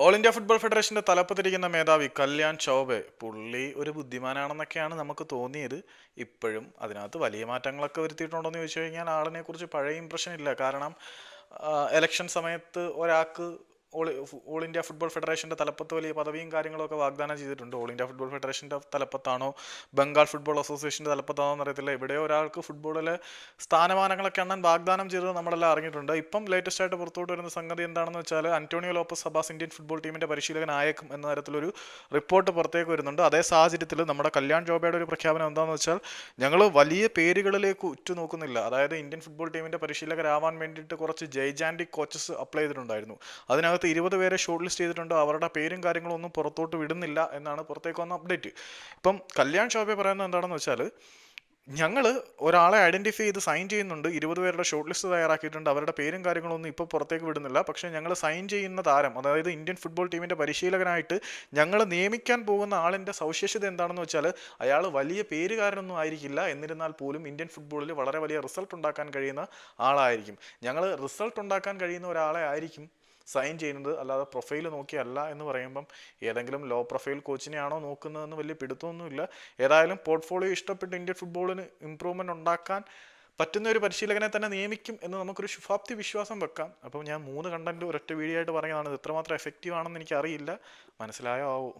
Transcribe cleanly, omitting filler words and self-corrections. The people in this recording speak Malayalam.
ഓൾ ഇന്ത്യ ഫുട്ബോൾ ഫെഡറേഷന്റെ തലപ്പത്തിരിക്കുന്ന മേധാവി കല്യാൺ ചൗബെ പുള്ളി ഒരു ബുദ്ധിമാനാണെന്നൊക്കെയാണ് നമുക്ക് തോന്നിയത്. ഇപ്പോഴും അതിനകത്ത് വലിയ മാറ്റങ്ങളൊക്കെ വരുത്തിയിട്ടുണ്ടോ എന്ന് ചോദിച്ചു കഴിഞ്ഞാൽ ആളിനെ കുറിച്ച് പഴയ ഇമ്പ്രഷൻ ഇല്ല. കാരണം എലക്ഷൻ സമയത്ത് ഒരാൾക്ക് ഓൾ ഇന്ത്യ ഫുട്ബോൾ ഫെഡറേഷന്റെ തലപ്പത്ത് വലിയ പദവിയും കാര്യങ്ങളൊക്കെ വാഗ്ദാനം ചെയ്തിട്ടുണ്ട്. ഓൾ ഇന്ത്യ ഫുട്ബോൾ ഫെഡറേഷന്റെ തലപ്പത്താണോ ബംഗാൾ ഫുട്ബോൾ അസോസിയേഷന്റെ തലപ്പത്താണോ എന്നറിയത്തില്ല. എവിടെയോ ഒരാൾക്ക് ഫുട്ബോളിലെ സ്ഥാനമാനങ്ങളൊക്കെ എണ്ണാൻ വാഗ്ദാനം ചെയ്തത് നമ്മളെല്ലാം അറിഞ്ഞിട്ടുണ്ട്. ഇപ്പം ലേറ്റസ്റ്റ് ആയിട്ട് പുറത്തോട്ട് വരുന്ന സംഗതി എന്താണെന്ന് വെച്ചാൽ Antonio Lopez Sabas Indian football ടീമിന്റെ പരിശീലകനായേക്കും എന്ന തരത്തിലൊരു റിപ്പോർട്ട് പുറത്തേക്ക് വരുന്നുണ്ട്. അതേ സാഹചര്യത്തിൽ നമ്മുടെ കല്യാൺ ജോബയുടെ ഒരു പ്രഖ്യാപനം എന്താണെന്ന് വെച്ചാൽ ഞങ്ങൾ വലിയ പേരുകളിലേക്ക് ഉറ്റുനോക്കുന്നില്ല. അതായത് ഇന്ത്യൻ ഫുട്ബോൾ ടീമിന്റെ പരിശീലകരാവാൻ വേണ്ടിയിട്ട് കുറച്ച് ജൈജാൻറ്റിക് കോച്ചസ് അപ്ലൈ ചെയ്തിട്ടുണ്ടായിരുന്നു. അതിനകത്ത് 20 പേരെ ഷോർട്ട് ലിസ്റ്റ് ചെയ്തിട്ടുണ്ട്. അവരുടെ പേരും കാര്യങ്ങളും ഒന്നും പുറത്തോട്ട് വിടുന്നില്ല എന്നാണ് പുറത്തേക്ക് വന്ന അപ്ഡേറ്റ്. ഇപ്പം കല്യാൺ ചൗബെ പറയുന്നത് എന്താണെന്ന് വെച്ചാൽ ഞങ്ങൾ ഒരാളെ ഐഡന്റിഫൈ ചെയ്ത് സൈൻ ചെയ്യുന്നുണ്ട്. 20 പേരുടെ ഷോർട്ട് ലിസ്റ്റ് തയ്യാറാക്കിയിട്ടുണ്ട്. അവരുടെ പേരും കാര്യങ്ങളൊന്നും ഇപ്പോൾ പുറത്തേക്ക് വിടുന്നില്ല. പക്ഷേ ഞങ്ങൾ സൈൻ ചെയ്യുന്ന താരം, അതായത് ഇന്ത്യൻ ഫുട്ബോൾ ടീമിന്റെ പരിശീലകനായിട്ട് ഞങ്ങൾ നിയമിക്കാൻ പോകുന്ന ആളിന്റെ സവിശേഷത എന്താണെന്ന് വെച്ചാൽ അയാൾ വലിയ പേരുകാരനൊന്നും ആയിരിക്കില്ല. എന്നിരുന്നാൽ പോലും ഇന്ത്യൻ ഫുട്ബോളിൽ വളരെ വലിയ റിസൾട്ട് ഉണ്ടാക്കാൻ കഴിയുന്ന ആളായിരിക്കും. ഞങ്ങൾ റിസൾട്ട് ഉണ്ടാക്കാൻ കഴിയുന്ന ഒരാളെ ആയിരിക്കും സൈൻ ചെയ്യുന്നത്, അല്ലാതെ പ്രൊഫൈൽ നോക്കിയല്ല എന്ന് പറയുമ്പം ഏതെങ്കിലും ലോ പ്രൊഫൈൽ കോച്ചിനെയാണോ നോക്കുന്നതെന്ന് വലിയ പിടുത്തമൊന്നുമില്ല. ഏതായാലും പോർട്ട്ഫോളിയോ ഇഷ്ടപ്പെട്ട് ഇന്ത്യൻ ഫുട്ബോളിന് ഇമ്പ്രൂവ്മെന്റ് ഉണ്ടാക്കാൻ പറ്റുന്ന ഒരു പരിശീലകനെ തന്നെ നിയമിക്കും എന്ന് നമുക്കൊരു ശുഭാപ്തി വിശ്വാസം വെക്കാം. അപ്പം ഞാൻ 3 കണ്ടന്റ് ഒരൊറ്റ വീഡിയോ ആയിട്ട് പറയുന്നതാണ്. ഇത് എത്രമാത്രം എഫക്റ്റീവ് ആണെന്ന് എനിക്കറിയില്ല. മനസ്സിലായോ ആവോ?